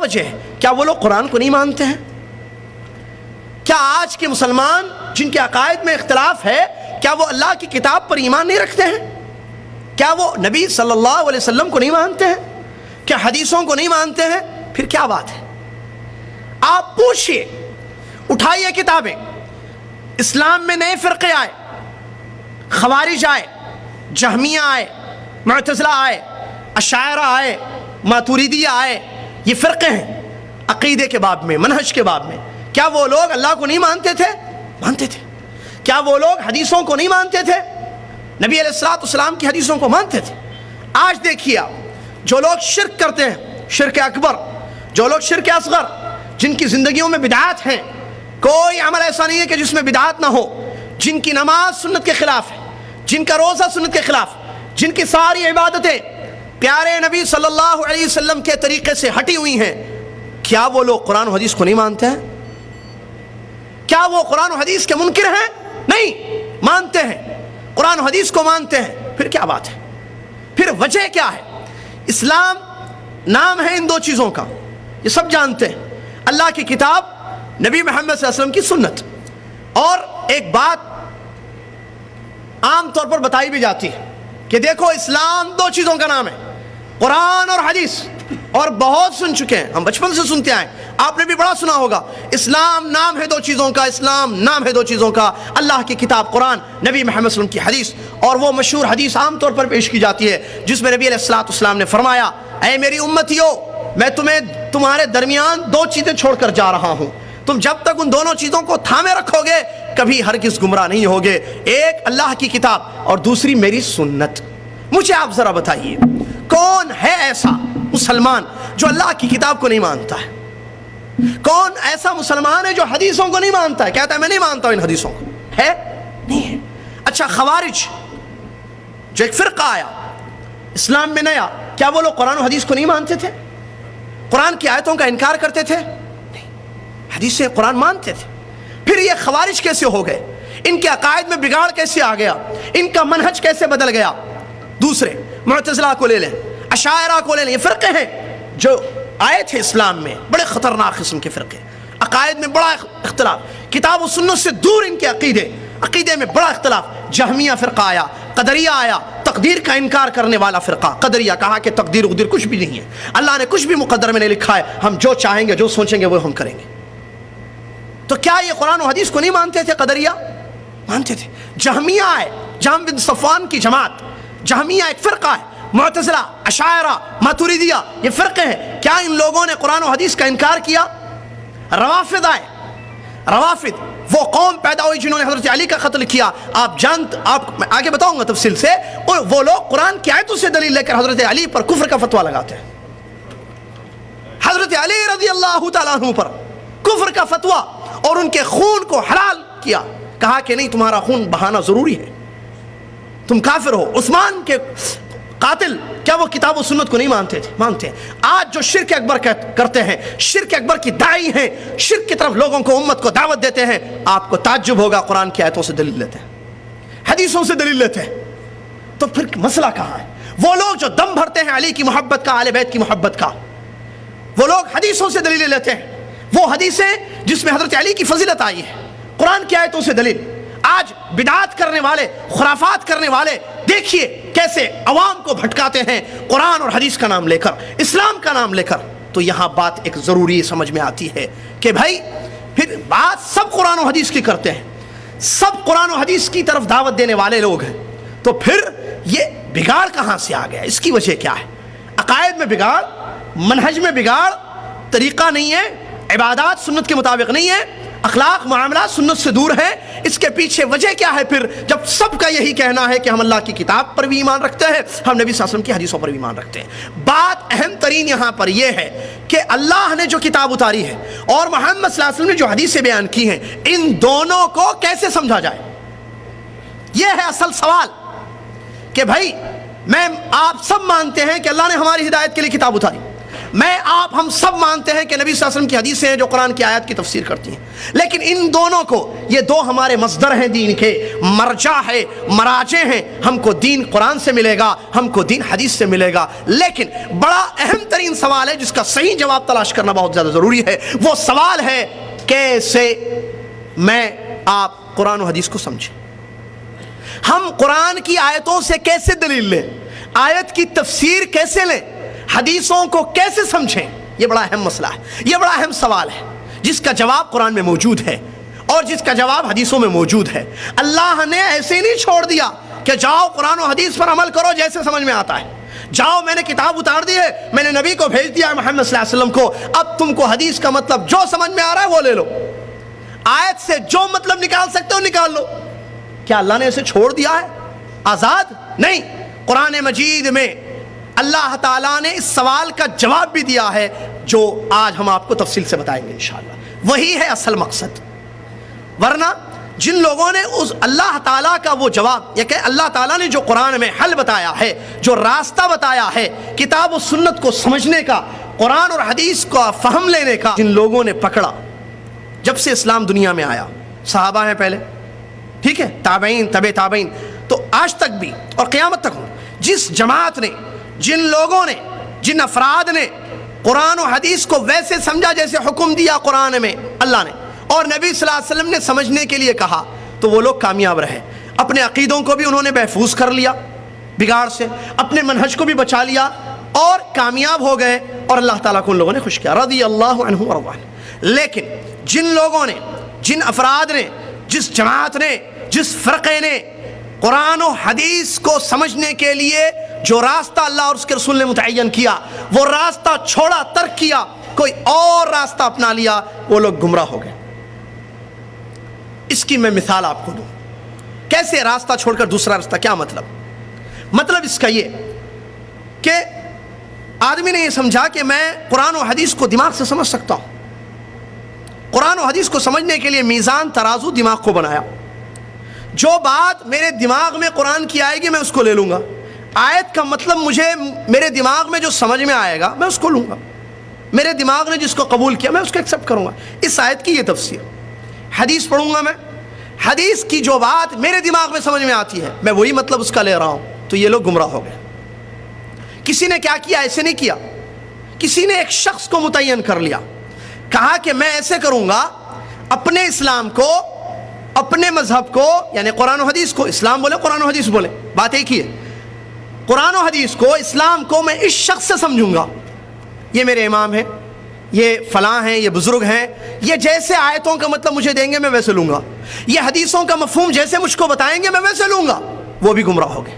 وجہ ہے؟ کیا وہ لوگ قرآن کو نہیں مانتے ہیں؟ کیا آج کے مسلمان جن کے عقائد میں اختلاف ہے، کیا وہ اللہ کی کتاب پر ایمان نہیں رکھتے ہیں؟ کیا وہ نبی صلی اللہ علیہ وسلم کو نہیں مانتے ہیں؟ کیا حدیثوں کو نہیں مانتے ہیں؟ پھر کیا بات ہے؟ آپ پوچھئے، اٹھائیے کتابیں، اسلام میں نئے فرقے آئے، خوارج آئے، جہمیہ آئے، معتزلہ آئے، اشاعرہ آئے، ماتوریدیہ آئے، یہ فرقے ہیں عقیدے کے باب میں، منہج کے باب میں۔ کیا وہ لوگ اللہ کو نہیں مانتے تھے؟ مانتے تھے۔ کیا وہ لوگ حدیثوں کو نہیں مانتے تھے؟ نبی علیہ السلام کی حدیثوں کو مانتے تھے۔ آج دیکھیے آپ، جو لوگ شرک کرتے ہیں، شرک اکبر، جو لوگ شرک اصغر، جن کی زندگیوں میں بدعات ہیں، کوئی عمل ایسا نہیں ہے کہ جس میں بدعات نہ ہو، جن کی نماز سنت کے خلاف ہے، جن کا روزہ سنت کے خلاف، جن کی ساری عبادتیں پیارے نبی صلی اللہ علیہ وسلم کے طریقے سے ہٹی ہوئی ہیں، کیا وہ لوگ قرآن و حدیث کو نہیں مانتے ہیں؟ کیا وہ قرآن و حدیث کے منکر ہیں؟ نہیں، مانتے ہیں، قرآن و حدیث کو مانتے ہیں۔ پھر کیا بات ہے؟ پھر وجہ کیا ہے؟ اسلام نام ہے ان دو چیزوں کا، یہ سب جانتے ہیں، اللہ کی کتاب، نبی محمد صلی اللہ علیہ وسلم کی سنت۔ اور ایک بات عام طور پر بتائی بھی جاتی ہے کہ دیکھو اسلام دو چیزوں کا نام ہے، قرآن اور حدیث، اور بہت سن چکے ہیں، ہم بچپن سے سنتے آئے، آپ نے بھی بڑا سنا ہوگا، اسلام نام ہے دو چیزوں کا، اسلام نام ہے دو چیزوں کا، اللہ کی کتاب قرآن، نبی محمد صلی اللہ علیہ وسلم کی حدیث۔ اور وہ مشہور حدیث عام طور پر پیش کی جاتی ہے جس میں نبی علیہ السلام نے فرمایا، اے میری امتیو، میں تمہارے درمیان دو چیزیں چھوڑ کر جا رہا ہوں، تم جب تک ان دونوں چیزوں کو تھامے رکھو گے کبھی ہرگز گمراہ نہیں ہوگے، ایک اللہ کی کتاب اور دوسری میری سنت۔ مجھے آپ ذرا بتائیے، کون ہے ایسا مسلمان جو اللہ کی کتاب کو نہیں مانتا ہے؟ کون ایسا مسلمان ہے جو حدیثوں کو نہیں مانتا ہے، کہتا ہے میں نہیں مانتا ہوں ان حدیثوں کو؟ ہے؟ نہیں ہے۔ اچھا، خوارج جو ایک فرقہ آیا اسلام میں نیا، کیا وہ لوگ قرآن و حدیث کو نہیں مانتے تھے؟ قرآن کی آیتوں کا انکار کرتے تھے؟ نہیں، حدیث سے قرآن مانتے تھے۔ پھر یہ خوارج کیسے ہو گئے؟ ان کے عقائد میں بگاڑ کیسے آ گیا؟ ان کا منہج کیسے بدل گیا؟ دوسرے معتزلہ کو لے لیں، اشاعرہ کو لے لیں، یہ فرقے ہیں جو آئے تھے اسلام میں، بڑے خطرناک قسم کے فرقے، عقائد میں بڑا اختلاف، کتاب و سنت سے دور ان کے عقیدے میں بڑا اختلاف۔ جہمیہ فرقہ آیا، قدریہ آیا، تقدیر کا انکار کرنے والا فرقہ قدریہ، کہا کہ تقدیر وقدیر کچھ بھی نہیں ہے، اللہ نے کچھ بھی مقدر میں نہیں لکھا ہے، ہم جو چاہیں گے جو سوچیں گے وہ ہم کریں گے۔ تو کیا یہ قرآن و حدیث کو نہیں مانتے تھے؟ قدریہ مانتے تھے۔ جہمیہ آئے، جہم بن صفوان کی جماعت، جہمیہ ایک فرقہ ہے، معتزلہ، اشاعرہ، ماتوریدیہ، یہ فرقے ہیں، کیا ان لوگوں نے قرآن و حدیث کا انکار کیا؟ روافض آئے، روافض وہ قوم پیدا ہوئی جنہوں نے حضرت علی کا قتل کیا، آپ میں آگے بتاؤں گا تفصیل سے، اور وہ لوگ قرآن کی آیتوں سے دلیل لے کر حضرت علی پر کفر کا فتویٰ لگاتے ہیں، حضرت علی رضی اللہ تعالیٰ عنہ پر کفر کا فتویٰ، اور ان کے خون کو حلال کیا، کہا کہ نہیں تمہارا خون بہانا ضروری ہے، تم کافر ہو۔ عثمان کے قاتل کیا وہ کتاب و سنت کو نہیں مانتے تھے؟ مانتے ہیں۔ آج جو شرک اکبر کرتے ہیں، شرک اکبر کی داعی ہیں، شرک کی طرف لوگوں کو، امت کو دعوت دیتے ہیں، آپ کو تعجب ہوگا، قرآن کی آیتوں سے دلیل لیتے ہیں، حدیثوں سے دلیل لیتے ہیں، تو پھر مسئلہ کہاں ہے؟ وہ لوگ جو دم بھرتے ہیں علی کی محبت کا، اہل بیت کی محبت کا، وہ لوگ حدیثوں سے دلیل لیتے ہیں، وہ حدیثیں جس میں حضرت علی کی فضیلت آئی ہے، قرآن کی آیتوں سے دلیل۔ آج بدعات کرنے والے، خرافات کرنے والے دیکھیے کیسے عوام کو بھٹکاتے ہیں قرآن اور حدیث کا نام لے کر، اسلام کا نام لے کر۔ تو یہاں بات ایک ضروری سمجھ میں آتی ہے کہ بھائی پھر بات سب قرآن و حدیث کی کرتے ہیں، سب قرآن و حدیث کی طرف دعوت دینے والے لوگ ہیں، تو پھر یہ بگاڑ کہاں سے آ گیا؟ اس کی وجہ کیا ہے؟ عقائد میں بگاڑ، منہج میں بگاڑ، طریقہ نہیں ہے، عبادات سنت کے مطابق نہیں ہے، اخلاق معاملات سنت سے دور ہے۔ اس کے پیچھے وجہ کیا ہے؟ پھر جب سب کا یہی کہنا ہے کہ ہم اللہ کی کتاب پر بھی ایمان رکھتے ہیں، ہم نبی صلی اللہ علیہ وسلم کی حدیثوں پر بھی ایمان رکھتے ہیں۔ بات اہم ترین یہاں پر یہ ہے کہ اللہ نے جو کتاب اتاری ہے اور محمد صلی اللہ علیہ وسلم نے جو حدیثیں بیان کی ہیں، ان دونوں کو کیسے سمجھا جائے؟ یہ ہے اصل سوال کہ بھائی آپ سب مانتے ہیں کہ اللہ نے ہماری ہدایت کے لیے کتاب اتاری، ہم سب مانتے ہیں ہیں کہ نبی صلی اللہ علیہ وسلم کی حدیثیں ہیں جو قرآن کی آیات کی تفسیر کرتی ہیں، لیکن ان دونوں کو، یہ دو ہمارے مصدر ہیں دین کے، مرجع ہے، مراجع ہیں. ہم کو دین قرآن سے ملے گا، ہم کو دین حدیث سے ملے گا. لیکن بڑا اہم ترین سوال ہے جس کا صحیح جواب تلاش کرنا بہت زیادہ ضروری ہے. وہ سوال ہے کیسے میں آپ قرآن و حدیث کو سمجھیں. ہم قرآن کی آیتوں سے کیسے دلیل لیں، آیت کی تفسیر کیسے لیں، حدیثوں کو کیسے سمجھیں. یہ بڑا اہم مسئلہ ہے، یہ بڑا اہم سوال ہے جس کا جواب قرآن میں موجود ہے اور جس کا جواب حدیثوں میں موجود ہے. اللہ نے ایسے نہیں چھوڑ دیا کہ جاؤ قرآن و حدیث پر عمل کرو جیسے سمجھ میں آتا ہے. جاؤ میں نے کتاب اتار دی ہے، میں نے نبی کو بھیج دیا محمد صلی اللہ علیہ وسلم کو، اب تم کو حدیث کا مطلب جو سمجھ میں آ رہا ہے وہ لے لو، آیت سے جو مطلب نکال سکتے ہو نکال لو. کیا اللہ نے اسے چھوڑ دیا ہے آزاد؟ نہیں. قرآن مجید میں اللہ تعالیٰ نے اس سوال کا جواب بھی دیا ہے جو آج ہم آپ کو تفصیل سے بتائیں گے انشاءاللہ. وہی ہے اصل مقصد. ورنہ جن لوگوں نے اس اللہ تعالیٰ کا وہ جواب، یہ کہ اللہ تعالیٰ نے جو قرآن میں حل بتایا ہے، جو راستہ بتایا ہے کتاب و سنت کو سمجھنے کا، قرآن اور حدیث کا فہم لینے کا، جن لوگوں نے پکڑا جب سے اسلام دنیا میں آیا، صحابہ ہیں پہلے، ٹھیک ہے، تابعین، تبع تابعین، تو آج تک بھی اور قیامت تک ہوں، جس جماعت نے، جن لوگوں نے، جن افراد نے قرآن و حدیث کو ویسے سمجھا جیسے حکم دیا قرآن میں اللہ نے اور نبی صلی اللہ علیہ وسلم نے سمجھنے کے لیے کہا، تو وہ لوگ کامیاب رہے. اپنے عقیدوں کو بھی انہوں نے محفوظ کر لیا بگاڑ سے، اپنے منہج کو بھی بچا لیا اور کامیاب ہو گئے، اور اللہ تعالیٰ کو ان لوگوں نے خوش کیا، رضی اللہ عنہم ورضوا عنہ. لیکن جن لوگوں نے، جن افراد نے، جس جماعت نے، جس فرقے نے قرآن و حدیث کو سمجھنے کے لیے جو راستہ اللہ اور اس کے رسول نے متعین کیا، وہ راستہ چھوڑا، ترک کیا، کوئی اور راستہ اپنا لیا، وہ لوگ گمراہ ہو گئے. اس کی میں مثال آپ کو دوں. کیسے راستہ چھوڑ کر دوسرا راستہ؟ کیا مطلب؟ مطلب اس کا یہ کہ آدمی نے یہ سمجھا کہ میں قرآن و حدیث کو دماغ سے سمجھ سکتا ہوں. قرآن و حدیث کو سمجھنے کے لیے میزان ترازو دماغ کو بنایا. جو بات میرے دماغ میں قرآن کی آئے گی میں اس کو لے لوں گا، آیت کا مطلب مجھے میرے دماغ میں جو سمجھ میں آئے گا میں اس کو لوں گا، میرے دماغ نے جس کو قبول کیا میں اس کو ایکسیپٹ کروں گا. اس آیت کی یہ تفسیر. حدیث پڑھوں گا میں، حدیث کی جو بات میرے دماغ میں سمجھ میں آتی ہے میں وہی مطلب اس کا لے رہا ہوں. تو یہ لوگ گمراہ ہو گئے. کسی نے کیا کیا؟ ایسے نہیں کیا. کسی نے ایک شخص کو متعین کر لیا، کہا کہ میں ایسے کروں گا، اپنے اسلام کو، اپنے مذہب کو، یعنی قرآن و حدیث کو، اسلام بولے قرآن و حدیث بولے بات ایک ہی ہے، قرآن و حدیث کو، اسلام کو میں اس شخص سے سمجھوں گا. یہ میرے امام ہیں، یہ فلاں ہیں، یہ بزرگ ہیں، یہ جیسے آیتوں کا مطلب مجھے دیں گے میں ویسے لوں گا، یہ حدیثوں کا مفہوم جیسے مجھ کو بتائیں گے میں ویسے لوں گا. وہ بھی گمراہ ہو گئے،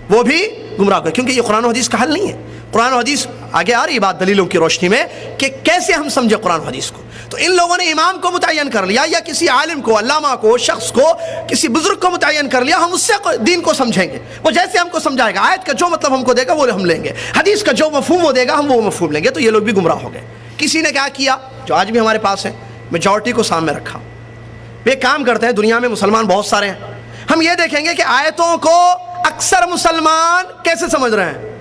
وہ بھی گمراہ ہو گئے، کیونکہ یہ قرآن و حدیث کا حل نہیں ہے. قرآن و حدیث آگے آ رہی بات دلیلوں کی روشنی میں کہ کیسے ہم سمجھے قرآن و حدیث کو. تو ان لوگوں نے امام کو متعین کر لیا، یا کسی عالم کو، علامہ کو، شخص کو، کسی بزرگ کو متعین کر لیا، ہم اس سے دین کو سمجھیں گے، وہ جیسے ہم کو سمجھائے گا، آیت کا جو مطلب ہم کو دے گا وہ ہم لیں گے، حدیث کا جو مفہوم وہ دے گا ہم وہ مفہوم لیں گے. تو یہ لوگ بھی گمراہ ہو گئے. کسی نے کیا کیا جو آج بھی ہمارے پاس ہے، میجورٹی کو سامنے رکھا. یہ کام کرتے ہیں، دنیا میں مسلمان بہت سارے ہیں، ہم یہ دیکھیں گے کہ آیتوں کو اکثر مسلمان کیسے سمجھ رہے ہیں،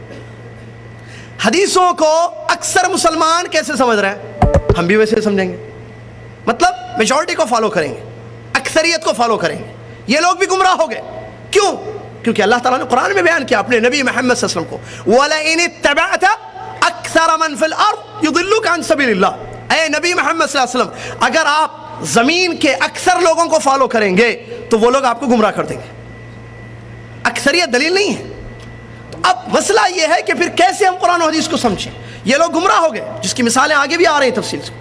حدیثوں کو اکثر مسلمان کیسے سمجھ رہے ہیں، ہم بھی ویسے سمجھیں گے. مطلب میجورٹی کو فالو کریں گے، اکثریت کو فالو کریں گے. یہ لوگ بھی گمراہ ہو گئے. کیوں؟ کیونکہ اللہ تعالیٰ نے قرآن میں بیان کیا اپنے نبی محمد صلی اللہ علیہ وسلم کو، وَلَئِنِ اتَّبَعْتَ أَكْثَرَ مَنْ فِي الْأَرْضِ يُضِلُّكَ عَنْ سَبِيلِ اللَّهِ. اے نبی محمد صلی اللہ علیہ وسلم، اگر آپ زمین کے اکثر لوگوں کو فالو کریں گے تو وہ لوگ آپ کو گمراہ کر دیں گے. اکثریت دلیل نہیں ہے. تو اب مسئلہ یہ ہے کہ پھر کیسے ہم قرآن و حدیث کو سمجھیں. یہ لوگ گمراہ ہو گئے، جس کی مثالیں آگے بھی آ رہی ہیں تفصیل سے،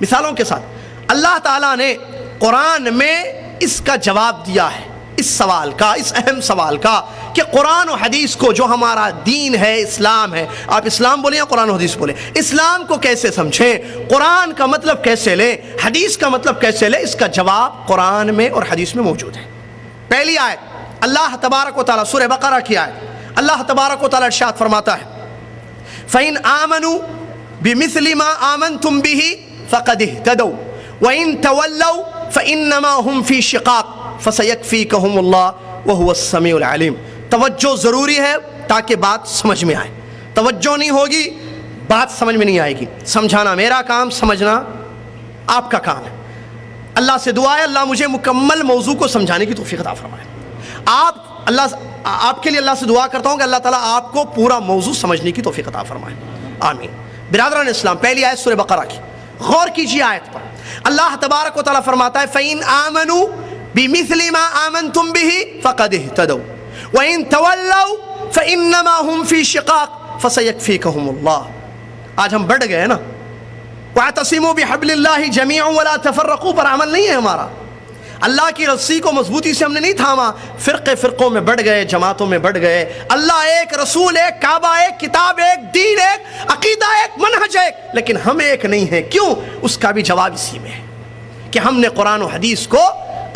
مثالوں کے ساتھ. اللہ تعالیٰ نے قرآن میں اس کا جواب دیا ہے، اس سوال کا، اس اہم سوال کا کہ قرآن و حدیث کو، جو ہمارا دین ہے، اسلام ہے، آپ اسلام بولیں یا قرآن و حدیث بولیں، اسلام کو کیسے سمجھیں، قرآن کا مطلب کیسے لیں، حدیث کا مطلب کیسے لیں. اس کا جواب قرآن میں اور حدیث میں موجود ہے. پہلی آیت اللہ تبارک و تعالیٰ، سورہ بقرہ کی آیت، اللہ تبارک و تعالیٰ ارشاد فرماتا ہے فَإِنْ آمَنُوا بِمِثْلِ مَا آمَنْتُمْ بِهِ فَقَدِ اهْتَدَوْا وَإِنْ تَوَلَّوْا فَإِنَّمَا هُمْ فِي شِقَاقٍ فَسَيَكْفِيكَهُمُ اللَّهُ وَهُوَ السَّمِيعُ الْعَلِيمُ. توجہ ضروری ہے تاکہ بات سمجھ میں آئے. توجہ نہیں ہوگی بات سمجھ میں نہیں آئے گی. سمجھانا میرا کام، سمجھنا آپ کا کام ہے. اللہ سے دعا ہے اللہ مجھے مکمل موضوع کو سمجھانے کی توفیق عطا فرمائے. آپ کے لیے اللہ سے دعا کرتا ہوں کہ اللہ تعالیٰ آپ کو پورا موضوع سمجھنے کی توفیق عطا فرمائے. آمین. برادران اسلام، پہلی آیت سورہ بقرہ کی، غور کیجیے آیت پر. اللہ تبارک و تعالیٰ فرماتا ہے فَإِنْ آمَنُوا بِمِثْلِ مَا آمَنْتُمْ بِهِ فَقَدِ اهْتَدَوْا وَإِنْ تَوَلَّوْا فَإِنَّمَا هُمْ فِي شِقَاقٍ فَسَيَكْفِيكَهُمُ اللَّهُ. آج ہم بڑھ گئے نا، وَاعْتَصِمُوا بِحَبْلِ اللَّهِ جَمِيعًا وَلَا تَفَرَّقُوا پر عمل نہیں ہے ہمارا. اللہ کی رسی کو مضبوطی سے ہم نے نہیں تھاما، فرقوں میں بڑھ گئے، جماعتوں میں بڑھ گئے. اللہ ایک، رسول ایک، کعبہ ایک، کتاب ایک، دین ایک، عقیدہ ایک، منہج ایک، لیکن ہم ایک نہیں ہیں. کیوں؟ اس کا بھی جواب اسی میں ہے کہ ہم نے قرآن و حدیث کو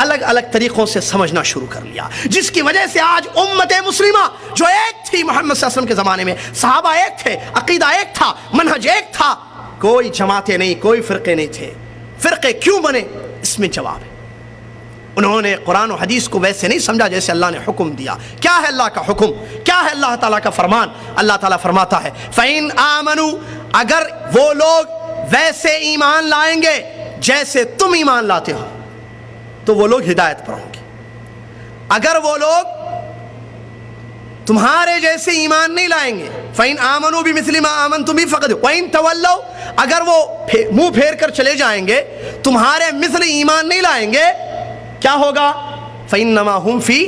الگ الگ طریقوں سے سمجھنا شروع کر لیا، جس کی وجہ سے آج امت مسلمہ جو ایک تھی محمد صلی اللہ علیہ وسلم کے زمانے میں، صحابہ ایک تھے، عقیدہ ایک تھا، منہج ایک تھا، کوئی جماعتیں نہیں، کوئی فرقے نہیں تھے. فرقے کیوں بنے؟ اس میں جواب ہے. انہوں نے قرآن و حدیث کو ویسے نہیں سمجھا جیسے اللہ نے حکم دیا. کیا ہے اللہ کا حکم؟ کیا ہے اللہ تعالیٰ کا فرمان؟ اللہ تعالیٰ فرماتا ہے فَإِنْ آمَنُوا، اگر وہ لوگ ویسے ایمان لائیں گے جیسے تم ایمان لاتے ہو تو وہ لوگ ہدایت پر ہوں گے. اگر وہ لوگ تمہارے جیسے ایمان نہیں لائیں گے فَإِنْ آمَنُوا بِمِثْلِ مَا آمَنْتُمْ بِهِ فَقَدْ وَإِنْ تَوَلَّوْا، اگر وہ منہ پھیر کر چلے جائیں گے، تمہارے مثل ایمان نہیں لائیں گے، کیا ہوگا؟ فَإِنَّمَا هُمْ فِي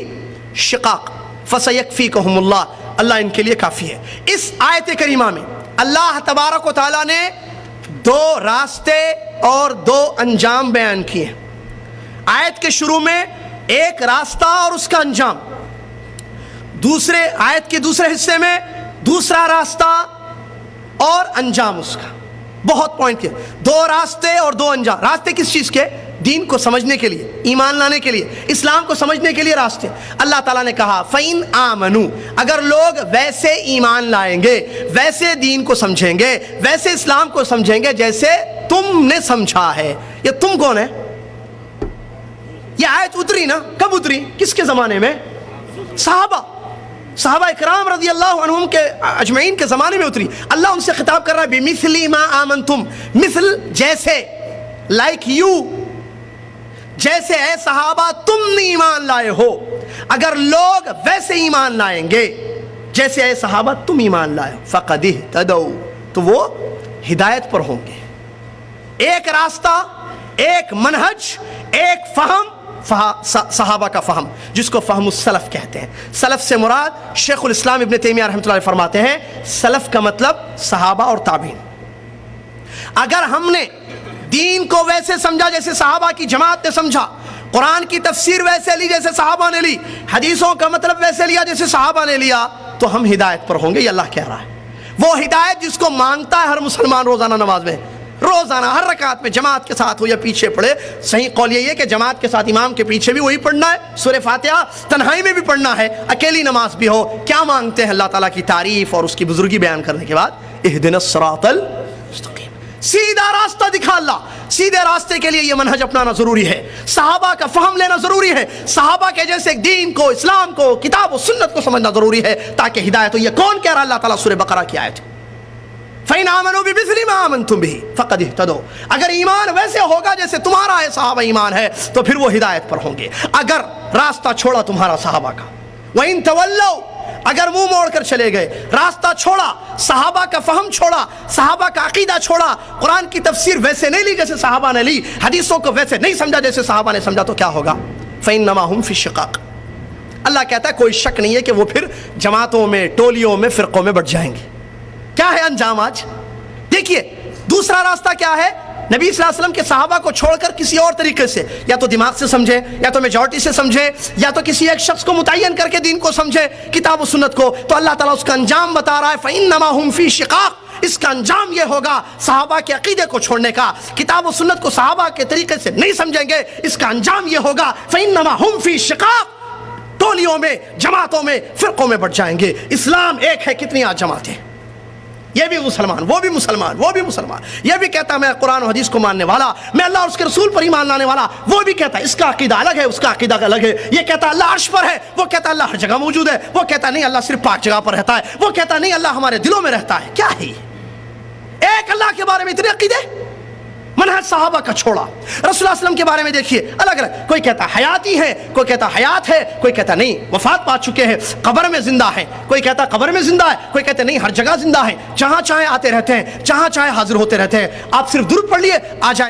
شِقَاقٍ فَسَيَكْفِيكَهُمُ اللَّهُ، اللہ ان کے لیے کافی ہے. اس آیت کریمہ میں اللہ تبارک و تعالیٰ نے دو راستے اور دو انجام بیان کیے ہیں. آیت کے شروع میں ایک راستہ اور اس کا انجام، دوسرے آیت کے دوسرے حصے میں دوسرا راستہ اور انجام اس کا. بہت پوائنٹ کیا، دو راستے اور دو انجام. راستے کس چیز کے؟ دین کو سمجھنے کے لیے، ایمان لانے کے لیے، اسلام کو سمجھنے کے لیے راستے. اللہ تعالیٰ نے کہا فَإِنْ آمَنُوا، اگر لوگ ویسے ایمان لائیں گے، ویسے دین کو سمجھیں گے، ویسے اسلام کو سمجھیں گے جیسے تم نے سمجھا ہے. یہ تم کون ہے؟ یہ آیت اتری نا، کب اتری؟ کس کے زمانے میں؟ صحابہ اکرام رضی اللہ عنہم کے اجمعین کے زمانے میں اتری. اللہ ان سے خطاب کر رہا ہے بِمِثْلِ مَا آمَنْتُمْ، مثل جیسے، لائک یو، جیسے اے صحابہ تم نے ایمان لائے ہو. اگر لوگ ویسے ایمان لائیں گے جیسے اے صحابہ تم ایمان لائے ہو فَقَدِ اهْتَدَوْا، تو وہ ہدایت پر ہوں گے. ایک راستہ، ایک منہج، ایک فہم، صحابہ کا فہم، جس کو فہم السلف کہتے ہیں. سلف سے مراد شیخ الاسلام ابن تیمیہ رحمۃ اللہ علیہ فرماتے ہیں سلف کا مطلب صحابہ اور تابعین. اگر ہم نے دین کو ویسے سمجھا جیسے صحابہ کی جماعت نے سمجھا، قرآن کی تفسیر ویسے لی جیسے صحابہ نے لی، حدیثوں کا مطلب ویسے لیا جیسے صحابہ نے لیا، تو ہم ہدایت پر ہوں گے. یہ اللہ کہہ رہا ہے. وہ ہدایت جس کو مانگتا ہے ہر مسلمان روزانہ نماز میں، روزانہ ہر رکعت میں، جماعت کے ساتھ ہو یا پیچھے پڑھے. صحیح قول یہ ہے کہ جماعت کے ساتھ امام کے پیچھے بھی وہی پڑھنا ہے، سورہ فاتحہ تنہائی میں بھی پڑھنا ہے، اکیلی نماز بھی ہو. کیا مانگتے ہیں؟ اللہ تعالیٰ کی تعریف اور اس کی بزرگی بیان کرنے کے بعد اہدنا الصراط المستقیم، سیدھا راستہ دکھا اللہ. سیدھے راستے کے لیے یہ منہج اپنانا ضروری ہے، صحابہ کا فہم لینا ضروری ہے، صحابہ کے جیسے دین کو، اسلام کو، کتاب و سنت کو سمجھنا ضروری ہے تاکہ ہدایت ہو. یہ کون کہہ رہا؟ اللہ تعالیٰ سورہ بقرہ کی آیت ہے فَإِنْ آمَنُوا بِمِثْلِ مَا آمَنْتُمْ بِهِ فَقَدِ اهْتَدَوْا. اگر ایمان ویسے ہوگا جیسے تمہارا ہے صحابہ ایمان ہے تو پھر وہ ہدایت پر ہوں گے. اگر راستہ چھوڑا تمہارا صحابہ کا، وَإِنْ تَوَلَّوْا، اگر منہ موڑ کر چلے گئے، راستہ چھوڑا، صحابہ کا فہم چھوڑا، صحابہ کا عقیدہ چھوڑا، قرآن کی تفسیر ویسے نہیں لی جیسے صحابہ نے لی، حدیثوں کو ویسے نہیں سمجھا جیسے صحابہ نے سمجھا، تو کیا ہوگا؟ فَإِنَّمَا هُمْ فِي شِقَاقٍ. اللہ کہتا ہے کوئی شک نہیں ہے کہ وہ پھر جماعتوں میں، ٹولیوں میں، فرقوں میں بٹ جائیں گے. کیا ہے انجام آج؟ دیکھیے دوسرا راستہ کیا ہے. نبی صلی اللہ علیہ وسلم کے صحابہ کو چھوڑ کر کسی اور طریقے سے، یا تو دماغ سے سمجھے، یا تو میجورٹی سے سمجھے، یا تو کسی ایک شخص کو متعین کر کے دین کو سمجھے، کتاب و سنت کو، تو اللہ تعالیٰ اس کا انجام بتا رہا ہے فَإِنَّمَا هُمْ فِي شِقَاقٍ. اس کا انجام یہ ہوگا صحابہ کے عقیدے کو چھوڑنے کا، کتاب و سنت کو صحابہ کے طریقے سے نہیں سمجھیں گے، اس کا انجام یہ ہوگا فَإِنَّمَا هُمْ فِي شِقَاقٍ. ٹولیوں میں، جماعتوں میں، فرقوں میں بٹ جائیں گے. اسلام ایک ہے، کتنی آج جماعتیں، یہ بھی مسلمان، وہ بھی مسلمان، وہ بھی مسلمان. یہ بھی کہتا ہے میں قرآن و حدیث کو ماننے والا، میں اللہ اور اس کے رسول پر ایمان لانے والا، وہ بھی کہتا ہے اس کا عقیدہ الگ ہے، اس کا عقیدہ الگ ہے. یہ کہتا ہے اللہ عرش پر ہے، وہ کہتا ہے اللہ ہر جگہ موجود ہے، وہ کہتا نہیں اللہ صرف پاک جگہ پر رہتا ہے، وہ کہتا نہیں اللہ ہمارے دلوں میں رہتا ہے. کیا ہے ایک اللہ کے بارے میں اتنے عقیدے، منہج صحابہ کا چھوڑا۔ رسول اللہ صلی اللہ علیہ وسلم کے بارے میں دیکھیے الگ الگ، کوئی کہتا حیاتی ہے، کوئی کہتا حیات ہے، کوئی کہتا نہیں وفات پا چکے ہیں قبر میں زندہ ہے، کوئی کہتا قبر میں زندہ ہے، کوئی کہتا نہیں ہر جگہ زندہ ہے، جہاں چاہے آتے رہتے ہیں، جہاں چاہے حاضر ہوتے رہتے ہیں۔ آپ صرف درود پڑھ لیے آ جائیں۔